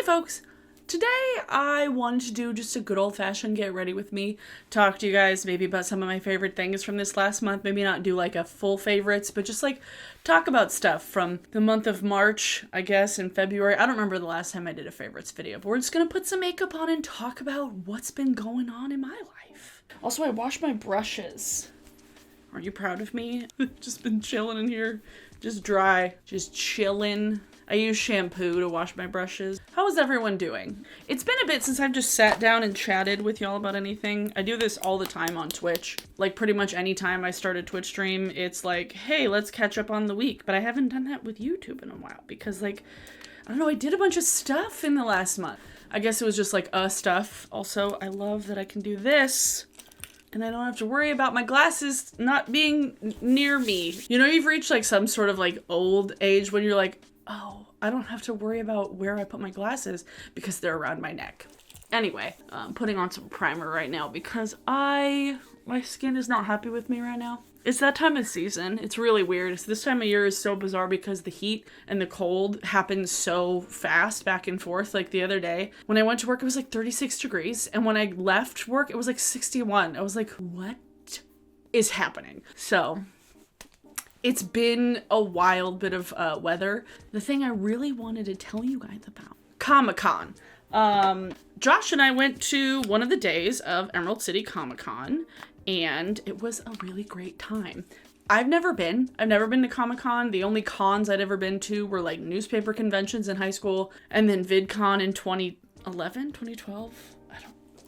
Hey folks, today I wanted to do just a good old-fashioned get ready with me, talk to you guys maybe about some of my favorite things from this last month, maybe not do like a full favorites, but just like talk about stuff from the month of March, I guess, in February. I don't remember the last time I did a favorites video, but we're just gonna put some makeup on and talk about what's been going on in my life. Also, I washed my brushes. Are you proud of me? Just been chilling in here, just dry, just chilling. I use shampoo to wash my brushes. How is everyone doing? It's been a bit since I've just sat down and chatted with y'all about anything. I do this all the time on Twitch. Like pretty much any time I start a Twitch stream, it's like, hey, let's catch up on the week. But I haven't done that with YouTube in a while because like, I don't know, I did a bunch of stuff in the last month. I guess it was just like stuff. Also, I love that I can do this and I don't have to worry about my glasses not being near me. You know, you've reached like some sort of like old age when you're like, oh, I don't have to worry about where I put my glasses because they're around my neck. Anyway, I'm putting on some primer right now because my skin is not happy with me right now. It's that time of season. It's really weird. This time of year is so bizarre because the heat and the cold happen so fast back and forth. Like the other day when I went to work, it was like 36 degrees. And when I left work, it was like 61. I was like, what is happening? So it's been a wild bit of weather. The thing I really wanted to tell you guys about, Comic-Con. Josh and I went to one of the days of Emerald City Comic-Con, and it was a really great time. I've never been to Comic-Con. The only cons I'd ever been to were like newspaper conventions in high school, and then VidCon in 2011, 2012?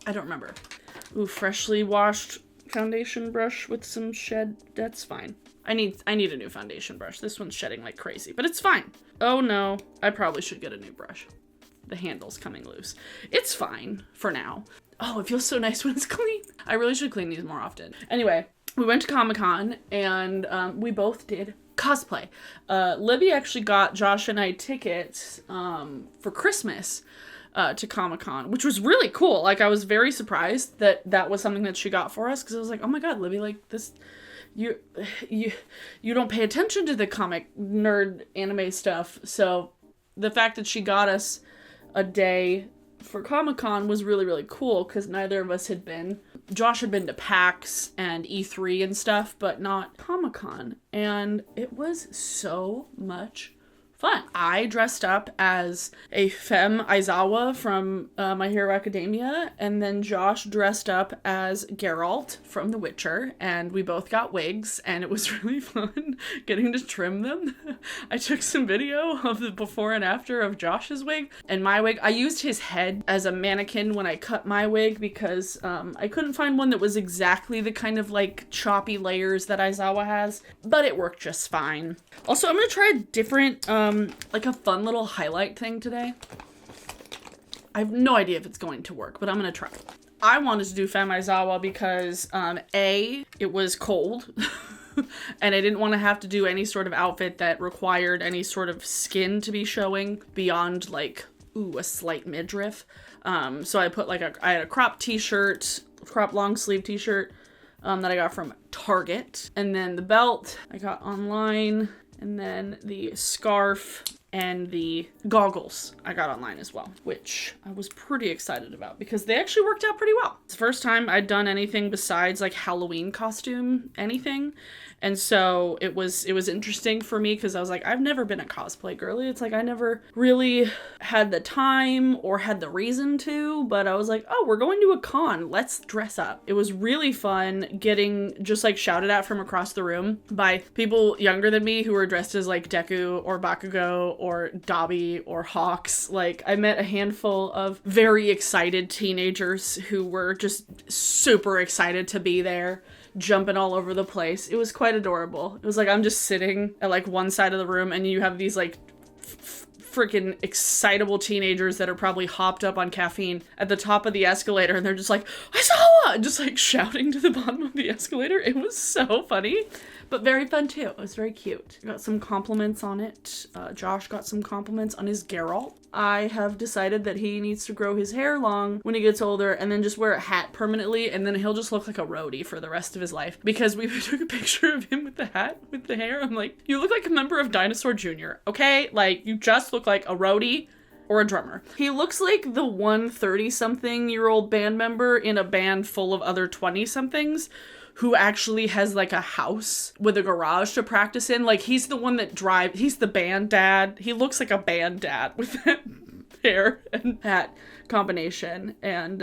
I don't remember. Ooh, freshly washed foundation brush with some shed. That's fine. I need a new foundation brush. This one's shedding like crazy, but it's fine. Oh no, I probably should get a new brush. The handle's coming loose. It's fine for now. Oh, it feels so nice when it's clean. I really should clean these more often. Anyway, we went to Comic-Con and we both did cosplay. Libby actually got Josh and I tickets for Christmas to Comic-Con, which was really cool. Like, I was very surprised that that was something that she got for us because I was like, oh my god, Libby, like this... You don't pay attention to the comic nerd anime stuff. So the fact that she got us a day for Comic-Con was really, really cool because neither of us had been. Josh had been to PAX and E3 and stuff, but not Comic-Con. And it was so much fun. I dressed up as a femme Aizawa from My Hero Academia, and then Josh dressed up as Geralt from The Witcher, and we both got wigs, and it was really fun getting to trim them. I took some video of the before and after of Josh's wig and my wig. I used his head as a mannequin when I cut my wig because I couldn't find one that was exactly the kind of like choppy layers that Aizawa has, but it worked just fine. Also, I'm gonna try a different like a fun little highlight thing today. I have no idea if it's going to work, but I'm gonna try. I wanted to do Femme Aizawa because A, it was cold and I didn't want to have to do any sort of outfit that required any sort of skin to be showing beyond like, ooh, a slight midriff. So I put like I had a crop t-shirt, crop long sleeve t-shirt that I got from Target, and then the belt I got online, and then the scarf and the goggles I got online as well, which I was pretty excited about because they actually worked out pretty well. It's the first time I'd done anything besides like Halloween costume anything. And so it was interesting for me because I was like, I've never been a cosplay girly. It's like I never really had the time or had the reason to, but I was like, oh, we're going to a con. Let's dress up. It was really fun getting just like shouted at from across the room by people younger than me who were dressed as like Deku or Bakugo or Dabi or Hawks. Like, I met a handful of very excited teenagers who were just super excited to be there, jumping all over the place. It was quite adorable. It was like I'm just sitting at like one side of the room and you have these like freaking excitable teenagers that are probably hopped up on caffeine at the top of the escalator and they're just like, I saw it! Just like shouting to the bottom of the escalator. It was so funny, but very fun too. It was very cute. Got some compliments on it. Josh got some compliments on his Geralt. I have decided that he needs to grow his hair long when he gets older and then just wear a hat permanently, and then he'll just look like a roadie for the rest of his life. Because we took a picture of him with the hat, with the hair. I'm like, you look like a member of Dinosaur Jr., okay? Like, you just look like a roadie or a drummer. He looks like the one 30-something-year-old band member in a band full of other 20-somethings who actually has like a house with a garage to practice in. Like, he's the one that drives, he's the band dad. He looks like a band dad with that hair and that combination. And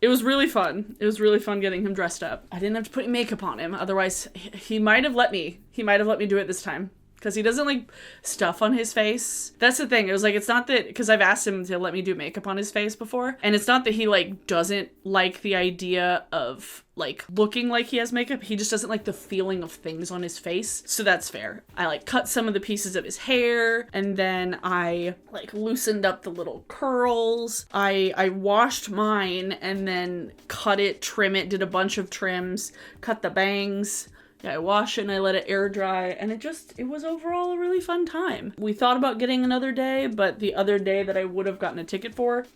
it was really fun. It was really fun getting him dressed up. I didn't have to put makeup on him. Otherwise, he might have let me. He might have let me do it this time. Because he doesn't like stuff on his face. That's the thing. It was like, it's not that, because I've asked him to let me do makeup on his face before. And it's not that he like doesn't like the idea of like looking like he has makeup. He just doesn't like the feeling of things on his face. So that's fair. I like cut some of the pieces of his hair, and then I like loosened up the little curls. I washed mine and then cut it, trim it, did a bunch of trims, cut the bangs. Yeah, I wash it and I let it air dry, and it was overall a really fun time. We thought about getting another day, but the other day that I would have gotten a ticket for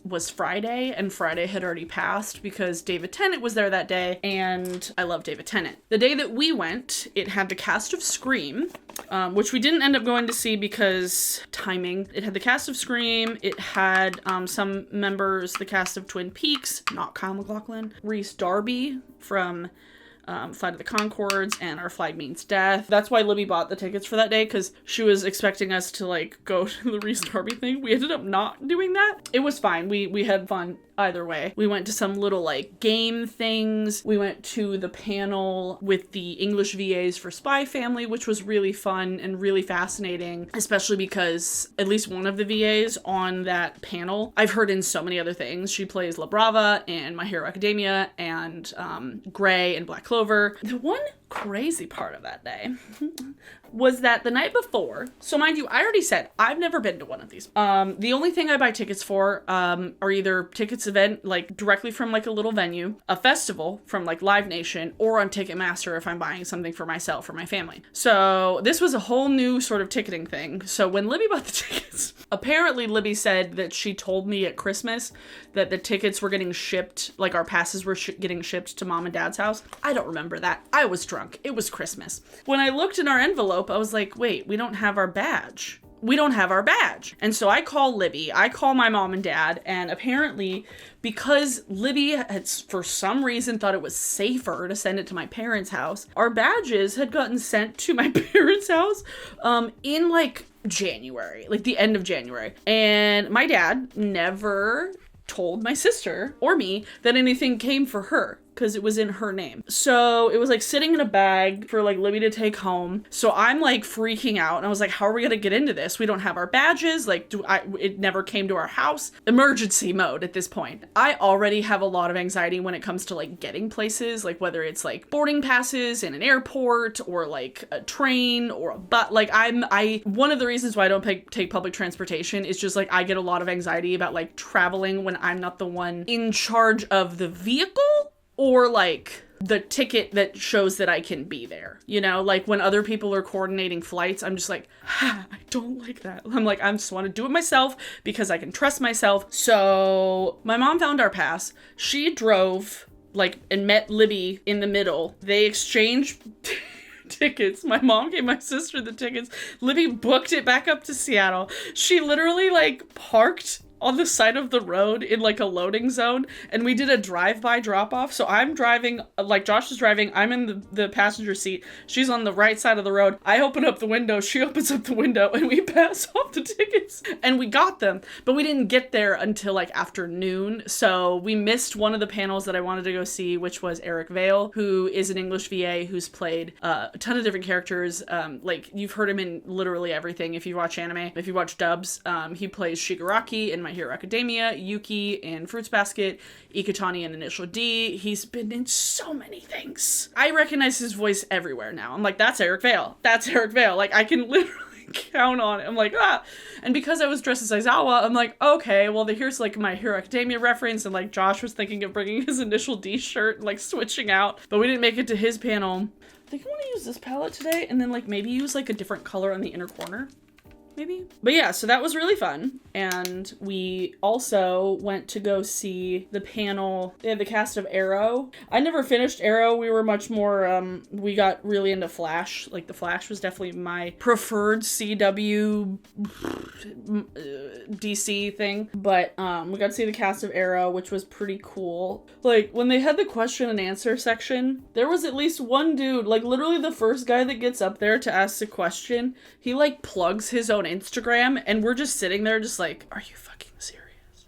was Friday, and Friday had already passed because David Tennant was there that day, and I love David Tennant. The day that we went, it had the cast of Scream, which we didn't end up going to see because timing. It had the cast of Scream, it had some members, the cast of Twin Peaks, not Kyle MacLachlan, Rhys Darby from Flight of the Conchords, and Our Flag Means Death. That's why Libby bought the tickets for that day, because she was expecting us to like go to the Rhys Darby thing. We ended up not doing that. It was fine. We had fun either way. We went to some little like game things. We went to the panel with the English VAs for Spy Family, which was really fun and really fascinating, especially because at least one of the VAs on that panel, I've heard in so many other things. She plays La Brava in My Hero Academia and Grey and Black Clover. The one crazy part of that day was that the night before, so mind you, I already said I've never been to one of these. The only thing I buy tickets for are either tickets event like directly from like a little venue, a festival from like Live Nation, or on Ticketmaster if I'm buying something for myself or my family. So this was a whole new sort of ticketing thing. So when Libby bought the tickets, apparently Libby said that she told me at Christmas that the tickets were getting shipped, like our passes were getting shipped to Mom and Dad's house. I don't remember that. I was drunk. It was Christmas. When I looked in our envelope, I was like, wait, we don't have our badge. We don't have our badge. And so I call Libby, I call my mom and dad, and apparently because Libby had for some reason thought it was safer to send it to my parents' house, our badges had gotten sent to my parents' house in like January, like the end of January. And my dad never told my sister or me that anything came for her, because it was in her name. So it was like sitting in a bag for like Libby to take home. So I'm like freaking out, and I was like, how are we gonna get into this? We don't have our badges. Like, it never came to our house. Emergency mode at this point. I already have a lot of anxiety when it comes to like getting places, like whether it's like boarding passes in an airport or like a train or a bus. Like one of the reasons why I don't take public transportation is just like I get a lot of anxiety about like traveling when I'm not the one in charge of the vehicle, or like the ticket that shows that I can be there. You know, like when other people are coordinating flights, I'm just like, I don't like that. I'm like, I just want to do it myself because I can trust myself. So my mom found our pass. She drove like and met Libby in the middle. They exchanged tickets. My mom gave my sister the tickets. Libby booked it back up to Seattle. She literally like parked on the side of the road in like a loading zone, and we did a drive-by drop-off. So I'm driving, like Josh is driving, I'm in the passenger seat, she's on the right side of the road. I open up the window, she opens up the window, and we pass off the tickets, and we got them, but we didn't get there until like afternoon. So we missed one of the panels that I wanted to go see, which was Eric Vale, who is an English VA who's played a ton of different characters. Like you've heard him in literally everything. If you watch anime, if you watch dubs, he plays Shigaraki in My Hero Academia, Yuki in Fruits Basket, Ikutani in Initial D. He's been in so many things. I recognize his voice everywhere now. I'm like, that's Eric Vale. That's Eric Vale. Like, I can literally count on it. I'm like, ah. And because I was dressed as Aizawa, I'm like, okay, well, here's like My Hero Academia reference. And like Josh was thinking of bringing his Initial D shirt and like switching out. But we didn't make it to his panel. I think I want to use this palette today and then like maybe use like a different color on the inner corner. maybe. But yeah, so that was really fun. And we also went to go see the panel. They had the cast of Arrow. I never finished Arrow. We were much more, we got really into Flash. Like, the Flash was definitely my preferred CW DC thing. But we got to see the cast of Arrow, which was pretty cool. Like, when they had the question and answer section, there was at least one dude, like literally the first guy that gets up there to ask the question, he like plugs his own Instagram, and we're just sitting there just like, are you fucking serious?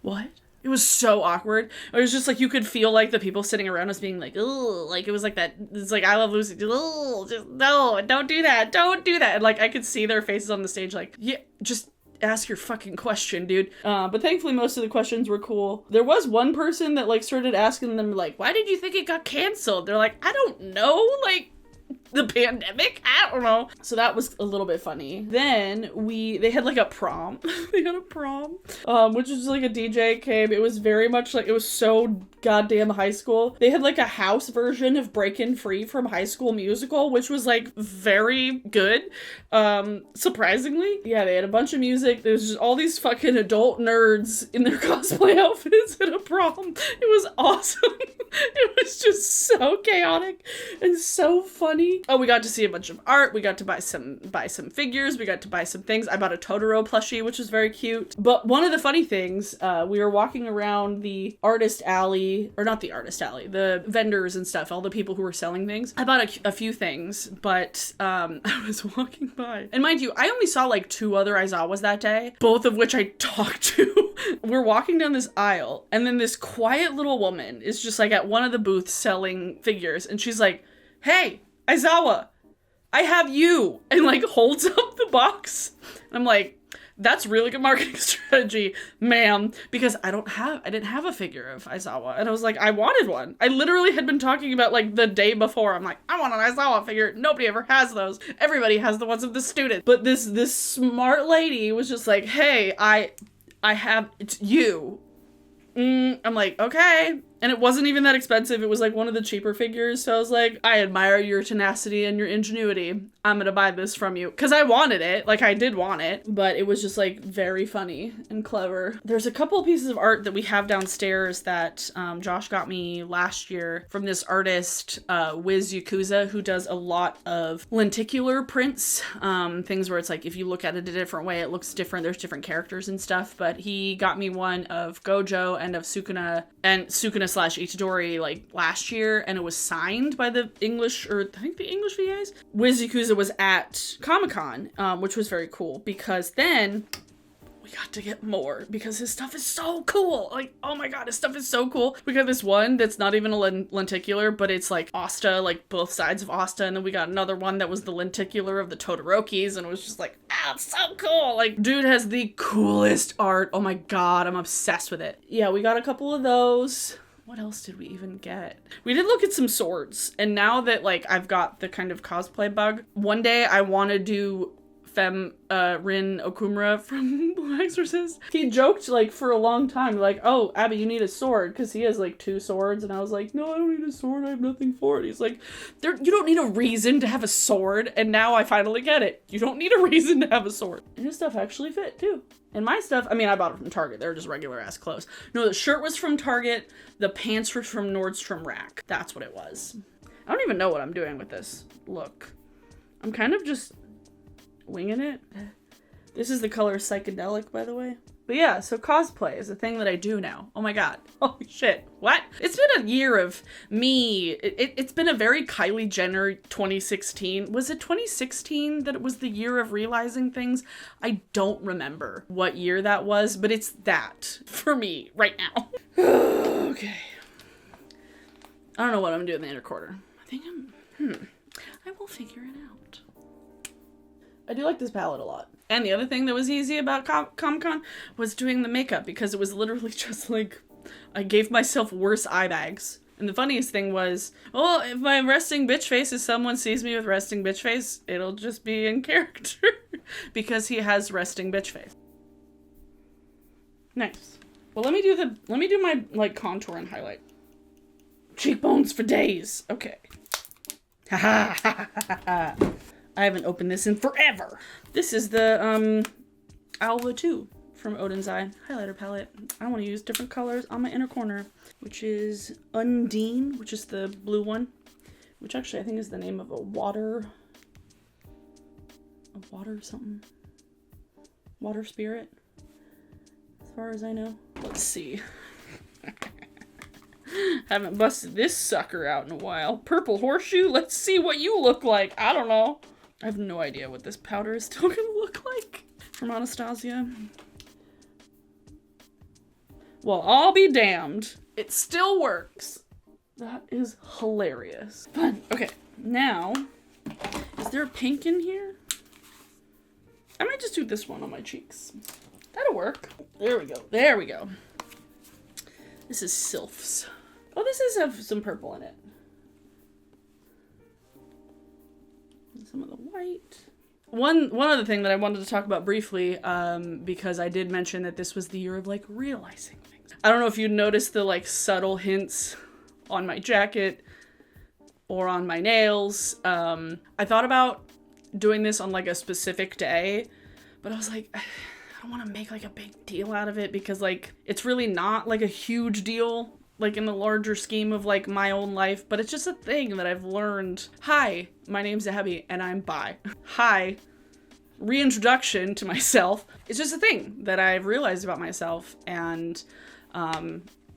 What? It was so awkward. It was just like, you could feel like the people sitting around us being like, oh, like it was like that. It's like, I Love Lucy. Oh, just no, don't do that. Don't do that. And like, I could see their faces on the stage like, yeah, just ask your fucking question, dude. But thankfully most of the questions were cool. There was one person that like started asking them like, why did you think it got canceled? They're like, I don't know. Like, the pandemic? I don't know. So that was a little bit funny. Then they had like a prom. They had a prom, which was like a DJ came. It was very much like, it was so goddamn high school. They had like a house version of Breakin' Free from High School Musical, which was like very good. Surprisingly. Yeah, they had a bunch of music. There was just all these fucking adult nerds in their cosplay outfits at a prom. It was awesome. It was just so chaotic and so funny. Oh, we got to see a bunch of art. We got to buy some figures. We got to buy some things. I bought a Totoro plushie, which was very cute. But one of the funny things, we were walking around the artist alley, or not the artist alley, the vendors and stuff, all the people who were selling things. I bought a few things, but I was walking by. And mind you, I only saw like 2 other Aizawas that day, both of which I talked to. We're walking down this aisle, and then this quiet little woman is just like at one of the booths selling figures, and she's like, hey, Aizawa, I have you, and like holds up the box. And I'm like, that's really good marketing strategy, ma'am, because I didn't have a figure of Aizawa. And I was like, I wanted one. I literally had been talking about like the day before. I'm like, I want an Aizawa figure. Nobody ever has those. Everybody has the ones of the student. But this smart lady was just like, hey, I have, it's you. I'm like, okay. And it wasn't even that expensive. It was like one of the cheaper figures. So I was like, I admire your tenacity and your ingenuity. I'm gonna buy this from you. Because I wanted it. Like, I did want it. But it was just like very funny and clever. There's a couple of pieces of art that we have downstairs that Josh got me last year from this artist, Wiz Yakuza, who does a lot of lenticular prints. Things where it's like, if you look at it a different way, it looks different. There's different characters and stuff. But he got me one of Gojo and of Sukuna / Itadori like last year, and it was signed by the English, or I think the English VAs. Wiz Yakuza was at Comic-Con, which was very cool, because then we got to get more, because his stuff is so cool. Like, oh my god, his stuff is so cool. We got this one that's not even a lenticular, but it's like Asta, like both sides of Asta, and then we got another one that was the lenticular of the Todorokis, and it was just like, it's so cool. Like, dude has the coolest art. Oh my god, I'm obsessed with it. Yeah, we got a couple of those. What else did we even get? We did look at some swords, and now that like I've got the kind of cosplay bug, one day I want to do Rin Okumura from Blue Exorcist. He joked like for a long time, like, oh, Abby, you need a sword, because he has like 2 swords, and I was like, no, I don't need a sword, I have nothing for it. He's like, you don't need a reason to have a sword, and now I finally get it. You don't need a reason to have a sword. And his stuff actually fit too. And my stuff, I mean, I bought it from Target. They were just regular ass clothes. No, the shirt was from Target. The pants were from Nordstrom Rack. That's what it was. I don't even know what I'm doing with this look. I'm kind of just winging it. This is the color Psychedelic, by the way. But yeah, so cosplay is a thing that I do now. Oh my god. Holy shit. What? It's been a year of me. It's been a very Kylie Jenner 2016. Was it 2016 that it was the year of realizing things? I don't remember what year that was, but it's that for me right now. Okay. I don't know what I'm doing in the inner quarter. I think I will figure it out. I do like this palette a lot. And the other thing that was easy about Comic-Con was doing the makeup, because it was literally just like, I gave myself worse eye bags. And the funniest thing was, well, if my resting bitch face, if someone sees me with resting bitch face, it'll just be in character. Because he has resting bitch face. Nice. Well, let me do my like contour and highlight. Cheekbones for days. Okay. Ha ha ha ha ha. I haven't opened this in forever. This is the Alva 2 from Odin's Eye highlighter palette. I want to use different colors on my inner corner, which is Undine, which is the blue one, which actually I think is the name of a water something. Water spirit, as far as I know. Let's see. Haven't busted this sucker out in a while. Purple horseshoe, let's see what you look like. I don't know. I have no idea what this powder is still gonna look like. From Anastasia. Well, I'll be damned. It still works. That is hilarious. Fun. Okay, now, is there a pink in here? I might just do this one on my cheeks. That'll work. There we go. There we go. This is Sylphs. Oh, this does have some purple in it. And some of the white. One other thing that I wanted to talk about briefly, because I did mention that this was the year of, like, realizing things. I don't know if you noticed the, like, subtle hints on my jacket or on my nails. I thought about doing this on, like, a specific day, but I was like, I don't want to make, like, a big deal out of it because, like, it's really not, like, a huge deal, like, in the larger scheme of, like, my own life, but it's just a thing that I've learned. Hi, my name's Abby, and I'm bi. Hi, reintroduction to myself. It's just a thing that I've realized about myself, and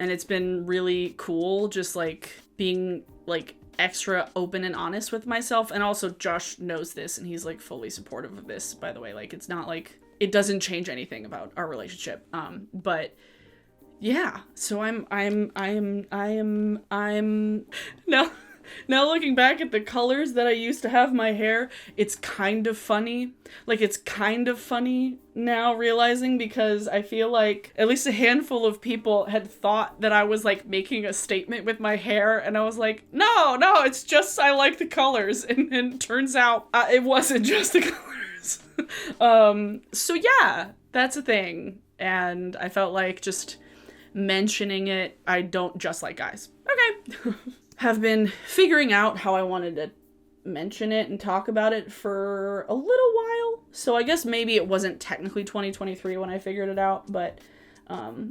it's been really cool just, like, being, like, extra open and honest with myself. And also Josh knows this and he's like fully supportive of this, by the way. Like, it's not like it doesn't change anything about our relationship. But yeah, so I'm now looking back at the colors that I used to have my hair, it's kind of funny. Like, it's kind of funny now realizing, because I feel like at least a handful of people had thought that I was, like, making a statement with my hair, and I was like, no, it's just I like the colors, and then turns out it wasn't just the colors. So yeah, that's a thing, and I felt like just mentioning it. I don't just like guys. Okay. Have been figuring out how I wanted to mention it and talk about it for a little while. So I guess maybe it wasn't technically 2023 when I figured it out, but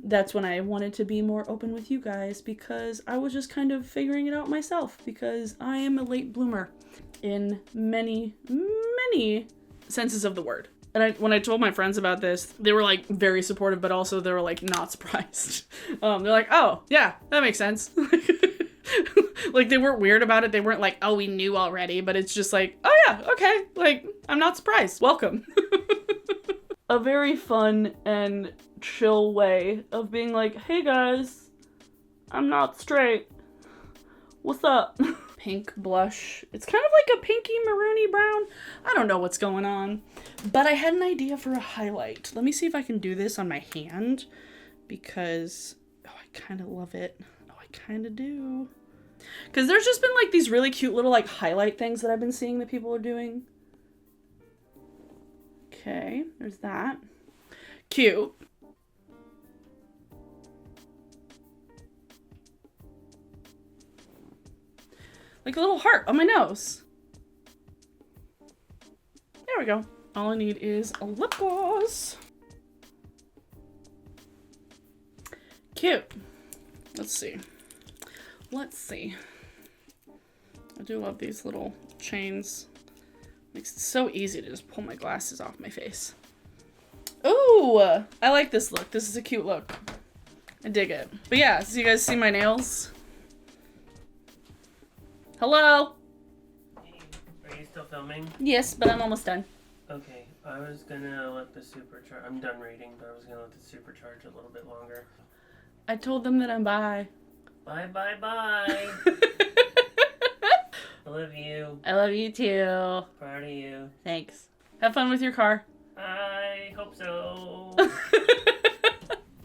that's when I wanted to be more open with you guys, because I was just kind of figuring it out myself, because I am a late bloomer in many, many senses of the word. And when I told my friends about this, they were, like, very supportive, but also they were, like, not surprised. They're like, oh, yeah, that makes sense. Like, they weren't weird about it. They weren't like, oh, we knew already. But it's just like, oh, yeah, okay. Like, I'm not surprised. Welcome. A very fun and chill way of being like, hey, guys, I'm not straight. What's up? Pink blush. It's kind of like a pinky maroony brown. I don't know what's going on. But I had an idea for a highlight. Let me see if I can do this on my hand, because, oh, I kind of love it. Oh, I kind of do. Because there's just been, like, these really cute little, like, highlight things that I've been seeing that people are doing. Okay, there's that. Cute. Like a little heart on my nose. There we go. All I need is a lip gloss. Cute. Let's see. I do love these little chains. Makes it so easy to just pull my glasses off my face. Ooh, I like this look. This is a cute look. I dig it. But yeah, so you guys see my nails? Hello? Hey, are you still filming? Yes, but I'm almost done. Okay, I was gonna let the supercharge. I'm done reading, but I was gonna let the supercharge a little bit longer. I told them that I'm bi. Bye. I love you. I love you too. Proud of you. Thanks. Have fun with your car. I hope so.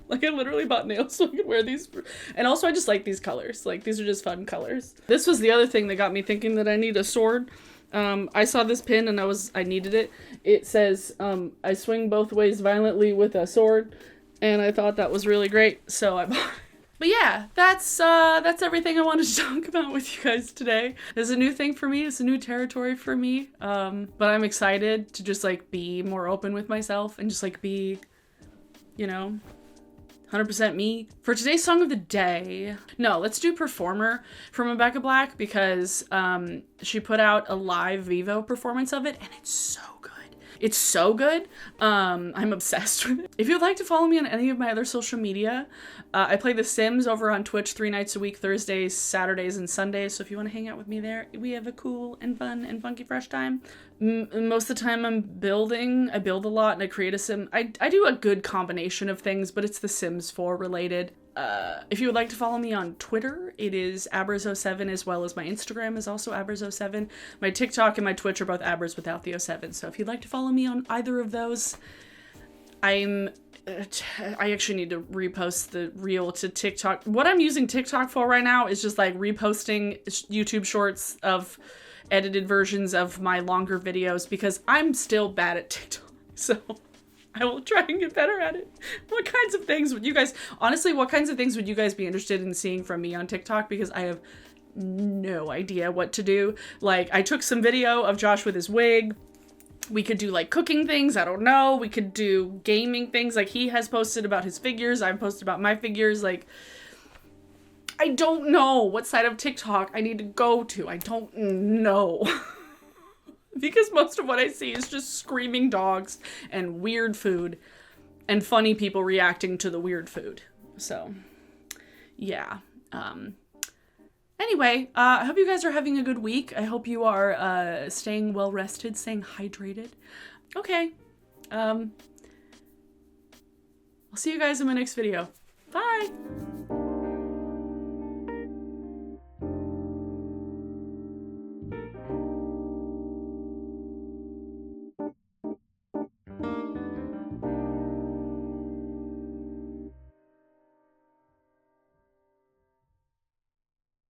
Like, I literally bought nails so I could wear these. And also, I just like these colors. Like, these are just fun colors. This was the other thing that got me thinking that I need a sword. I saw this pin and I needed it. It says, I swing both ways violently with a sword. And I thought that was really great. So I bought it. But yeah, that's everything I wanted to talk about with you guys today. This is a new thing for me. It's a new territory for me. But I'm excited to just like be more open with myself and just like be, you know, 100% me. For today's song of the day, no, let's do Performer from Rebecca Black because she put out a live Vivo performance of it and it's so good. It's so good. I'm obsessed with it. If you'd like to follow me on any of my other social media, I play The Sims over on Twitch 3 nights a week, Thursdays, Saturdays, and Sundays. So if you want to hang out with me there, we have a cool and fun and funky fresh time. Most of the time I'm building. I build a lot and I create a sim. I do a good combination of things, but it's The Sims 4 related. If you would like to follow me on Twitter, it is Abers07, as well as my Instagram is also Abers07. My TikTok and my Twitch are both Abers without the 07. So if you'd like to follow me on either of those, I actually need to repost the reel to TikTok. What I'm using TikTok for right now is just like reposting YouTube shorts of edited versions of my longer videos because I'm still bad at TikTok. So I will try and get better at it. What kinds of things would you guys be interested in seeing from me on TikTok? Because I have no idea what to do. Like, I took some video of Josh with his wig. We could do like cooking things. I don't know. We could do gaming things. Like, he has posted about his figures. I've posted about my figures. Like, I don't know what side of TikTok I need to go to. I don't know. Because most of what I see is just screaming dogs and weird food and funny people reacting to the weird food. So, yeah. Anyway, I hope you guys are having a good week. I hope you are staying well rested, staying hydrated. Okay. I'll see you guys in my next video. Bye!